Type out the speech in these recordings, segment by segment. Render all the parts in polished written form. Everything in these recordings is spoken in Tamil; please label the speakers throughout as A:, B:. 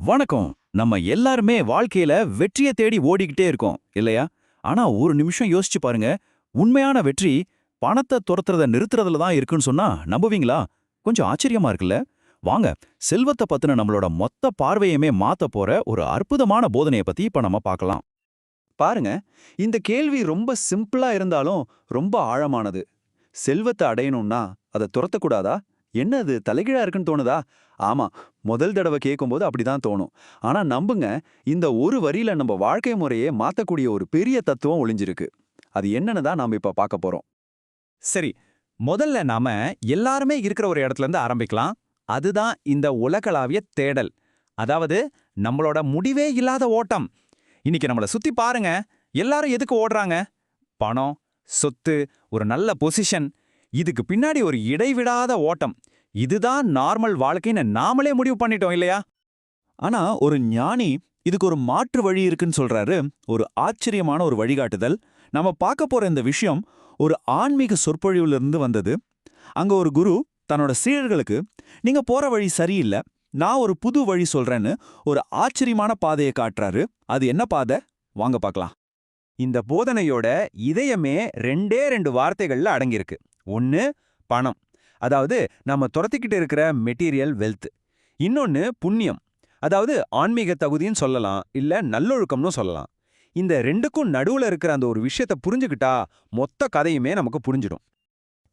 A: வணக்கம். நம்ம எல்லாருமே வாழ்க்கையில வெற்றிய தேடி ஓடிக்கிட்டே இருக்கோம் இல்லையா? ஆனா ஒரு நிமிஷம் யோசிச்சு பாருங்க. உண்மையான வெற்றி பணத்த துரத்துறத நிறுத்துறதுல தான் இருக்குன்னு சொன்னா நம்புவீங்களா? கொஞ்சம் ஆச்சரியமா இருக்குல்ல? வாங்க, செல்வத்த பத்தின நம்மளோட மொத்த பார்வையுமே மாத்த போற ஒரு அற்புதமான போதனைய பத்தி இப்ப நம்ம பார்க்கலாம்.
B: பாருங்க, இந்த கேள்வி ரொம்ப சிம்பிளா இருந்தாலும் ரொம்ப ஆழமானது. செல்வத்த அடையணும்னா அத துரத்தக்கூடாதா? என்ன அது தலைகீழா இருக்குன்னு தோணுதா? ஆமா, முதல் தடவை கேட்கும்போது அப்படிதான் தோணும். ஆனா நம்புங்க, இந்த ஒரு வரியில நம்ம வாழ்க்கை முறையே மாத்தக்கூடிய ஒரு பெரிய தத்துவம் ஒளிஞ்சிருக்கு. அது என்னன்னு தான் நாம இப்ப பார்க்க போறோம்.
C: சரி, முதல்ல நாம எல்லாருமே இருக்கிற ஒரு இடத்துல இருந்து ஆரம்பிக்கலாம். அதுதான் இந்த உலகளாவிய தேடல். அதாவது நம்மளோட முடிவே இல்லாத ஓட்டம். இன்னைக்கு நம்மள சுத்தி பாருங்க. எல்லாரும் எதுக்கு ஓடுறாங்க? பணம், சொத்து, ஒரு நல்ல பொசிஷன். இதுக்கு பின்னாடி ஒரு இடைவிடாத ஓட்டம். இதுதான் நார்மல் வாழ்க்கைன்னு நாமளே முடிவு பண்ணிட்டோம் இல்லையா?
A: ஆனா ஒரு ஞானி இதுக்கு ஒரு மாற்று வழி இருக்குன்னு சொல்றாரு. ஒரு ஆச்சரியமான ஒரு வழிகாட்டுதல். நம்ம பார்க்க போற இந்த விஷயம் ஒரு ஆன்மீக சொற்பொழிவுல இருந்து வந்தது. அங்க ஒரு குரு தன்னோட சீடர்களுக்கு, நீங்க போற வழி சரியில்லை, நான் ஒரு புது வழி சொல்றேன்னு ஒரு ஆச்சரியமான பாதையை காட்டுறாரு. அது என்ன பாதை? வாங்க பார்க்கலாம்.
C: இந்த போதனையோட இதயமே ரெண்டே ரெண்டு வார்த்தைகள்ல அடங்கியிருக்கு. ஒன்னு பணம், அதாவது நம்ம துரத்திக்கிட்டு இருக்கிற மெட்டீரியல் வெல்த். இன்னொன்னு புண்ணியம், அதாவது ஆன்மீக தகுதின்னு சொல்லலாம், இல்ல நல்லொழுக்கம்னு சொல்லலாம். இந்த ரெண்டுக்கும் நடுவுல இருக்கிற அந்த ஒரு விஷயத்தை புரிஞ்சுக்கிட்டா மொத்த கதையுமே நமக்கு புரிஞ்சிடும்.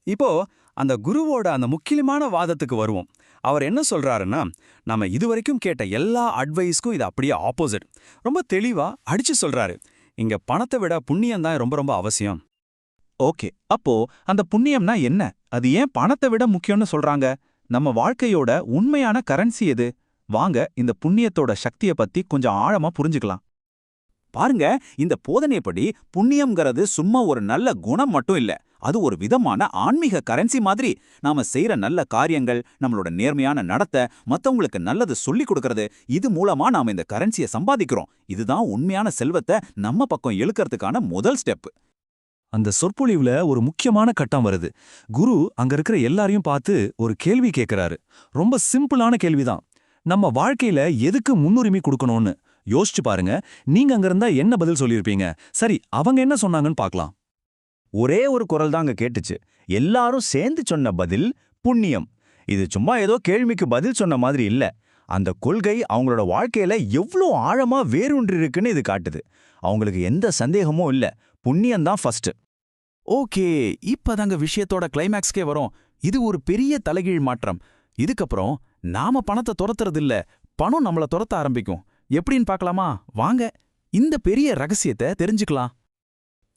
A: இப்போ அந்த குருவோட அந்த முக்கியமான வாதத்துக்கு வருவோம். அவர் என்ன சொல்றாருன்னா, நாம இதுவரைக்கும் கேட்ட எல்லா அட்வைஸ்க்கும் இது அப்படியே ஆப்போசிட். ரொம்ப தெளிவா அடிச்சு சொல்றாரு. இங்க பணத்தை விட புண்ணியம் தான் ரொம்ப ரொம்ப அவசியம்.
D: ஓகே, அப்போ அந்த புண்ணியம்னா என்ன? அது ஏன் பணத்தை விட முக்கியம்னு சொல்றாங்க? நம்ம வாழ்க்கையோட உண்மையான கரன்சி எது? வாங்க இந்த புண்ணியத்தோட சக்தியை பத்தி கொஞ்சம் ஆழமா புரிஞ்சுக்கலாம்.
A: பாருங்க, இந்த போதனைப்படி புண்ணியம்ங்கிறது சும்மா ஒரு நல்ல குணம் மட்டும் இல்ல. அது ஒரு விதமான ஆன்மீக கரன்சி மாதிரி. நாம செய்யற நல்ல காரியங்கள், நம்மளோட நேர்மையான நடத்தை, மத்தவங்களுக்கு நல்லது சொல்லி கொடுக்கறது, இது மூலமா நாம இந்த கரன்சியை சம்பாதிக்கிறோம். இதுதான் உண்மையான செல்வத்தை நம்ம பக்கம் இழுக்கிறதுக்கான முதல் ஸ்டெப்.
D: அந்த சொற்பொழிவுல ஒரு முக்கியமான கட்டம் வருது. குரு அங்க இருக்கிற எல்லாரையும் பார்த்து ஒரு கேள்வி கேட்கிறாரு. ரொம்ப சிம்பிளான கேள்விதான். நம்ம வாழ்க்கையில எதுக்கு முன்னுரிமை கொடுக்கணும்னு யோசிச்சு பாருங்க. நீங்க அங்க இருந்தா என்ன பதில் சொல்லியிருப்பீங்க? சரி, அவங்க என்ன சொன்னாங்கன்னு பார்க்கலாம்.
B: ஒரே ஒரு குரல் தான் அங்க கேட்டுச்சு. எல்லாரும் சேர்ந்து சொன்ன பதில் புண்ணியம். இது சும்மா ஏதோ கேள்விக்கு பதில் சொன்ன மாதிரி இல்ல. அந்த கொள்கை அவங்களோட வாழ்க்கையில எவ்ளோ ஆழமா வேரூன்றி இருக்குன்னு இது காட்டுது. அவங்களுக்கு எந்த சந்தேகமும் இல்ல. புண்ணியம் தான் ஃபர்ஸ்ட்.
A: ஓகே, இப்பதாங்க விஷயத்தோட கிளைமேக்ஸ்க்கே வரும். இது ஒரு பெரிய தலைகீழ் மாற்றம். இதுக்கப்புறம் நாம பணத்தை துரத்துறதில்ல, பணம் நம்மள துரத்த ஆரம்பிக்கும். எப்படின்னு பார்க்கலாமா? வாங்க, இந்த பெரிய ரகசியத்தை தெரிஞ்சுக்கலாம்.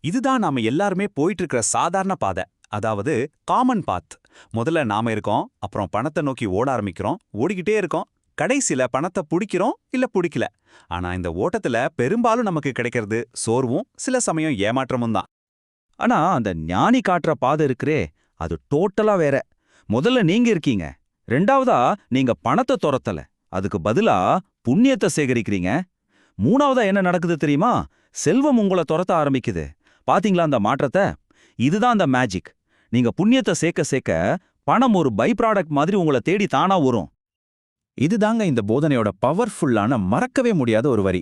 C: இதுதான் நாம எல்லாருமே போயிட்டு இருக்கிற சாதாரண பாதை, அதாவது காமன் பாத். முதல்ல நாம இருக்கோம், அப்புறம் பணத்தை நோக்கி ஓட ஆரம்பிக்கிறோம், ஓடிக்கிட்டே இருக்கோம், கடைசில பணத்தை புடிக்கிறோம் இல்ல புடிக்கல. ஆனா இந்த ஓட்டத்துல பெரும்பாலும் நமக்கு கிடைக்கிறது சோர்வும் சில சமயம் ஏமாற்றமும் தான்.
D: ஆனா அந்த ஞானி காட்டுற பாதை இருக்குறே, அது டோட்டலா வேற. முதல்ல நீங்க இருக்கீங்க. ரெண்டாவதா நீங்க பணத்தை துரத்தல, அதுக்கு பதிலா புண்ணியத்தை சேகரிக்கிறீங்க. மூணாவதா என்ன நடக்குது தெரியுமா? செல்வம் உங்களை துரத்த ஆரம்பிக்குது. பாத்தீங்களா அந்த மாற்றத்தை? இதுதான் அந்த மேஜிக். நீங்க புண்ணியத்தை சேர்க்க சேர்க்க பணம் ஒரு பை ப்ராடக்ட் மாதிரி உங்களை தேடி தானா வரும்.
A: இதுதாங்க இந்த போதனையோட பவர்ஃபுல்லான, மறக்கவே முடியாத ஒரு வரி.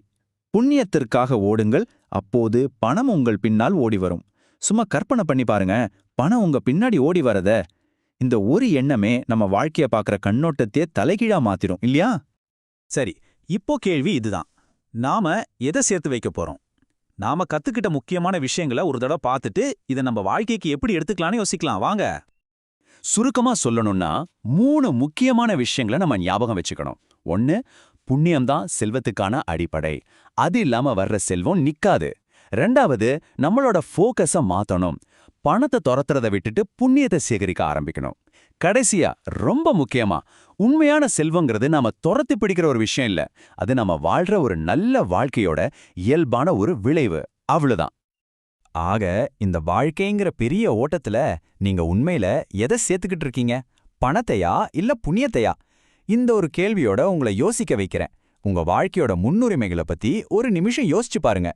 A: புண்ணியத்திற்காக ஓடுங்கள், அப்போது பணம் உங்கள் பின்னால் ஓடி வரும். சும்மா கற்பனை பண்ணி பாருங்க, பணம் உங்க பின்னாடி ஓடி வரத. இந்த ஒரு எண்ணமே நம்ம வாழ்க்கைய பார்க்குற கண்ணோட்டத்தையே தலைகீழா மாத்திரும் இல்லையா?
C: சரி, இப்போ கேள்வி இதுதான். நாம எதை சேர்த்து வைக்க போறோம்? நாம கத்துக்கிட்ட முக்கியமான விஷயங்களை ஒரு தடவை பார்த்துட்டு இதை நம்ம வாழ்க்கைக்கு எப்படி எடுத்துக்கலாம்னு யோசிக்கலாம் வாங்க.
A: சுருக்கமா சொல்லணும்னா 3 முக்கியமான விஷயங்களை நம்ம ஞாபகம் வச்சுக்கணும். 1, புண்ணியம்தான் செல்வத்துக்கான அடிப்படை. அது இல்லாம வர்ற செல்வம் நிக்காது. 2வது, நம்மளோட ஃபோக்கஸ மாத்தணும். பணத்தை துரத்துறத விட்டுட்டு புண்ணியத்தை சேகரிக்க ஆரம்பிக்கணும். கடைசியா, ரொம்ப முக்கியமா, உண்மையான செல்வங்கிறது நாம துரத்தி பிடிக்கிற ஒரு விஷயம் இல்ல. அது நம்ம வாழ்ற ஒரு நல்ல வாழ்க்கையோட இயல்பான ஒரு விளைவு. அவ்வளவுதான்.
C: ஆக இந்த வாழ்க்கைங்கிற பெரிய ஓட்டத்துல நீங்க உண்மையில எதை சேர்த்துக்கிட்டு இருக்கீங்க? பணத்தையா இல்ல புண்ணியத்தையா? இந்த ஒரு கேள்வியோட உங்களை யோசிக்க வைக்கிறேன். உங்க வாழ்க்கையோட முன்னுரிமைகளை பத்தி ஒரு நிமிஷம் யோசிச்சு பாருங்க.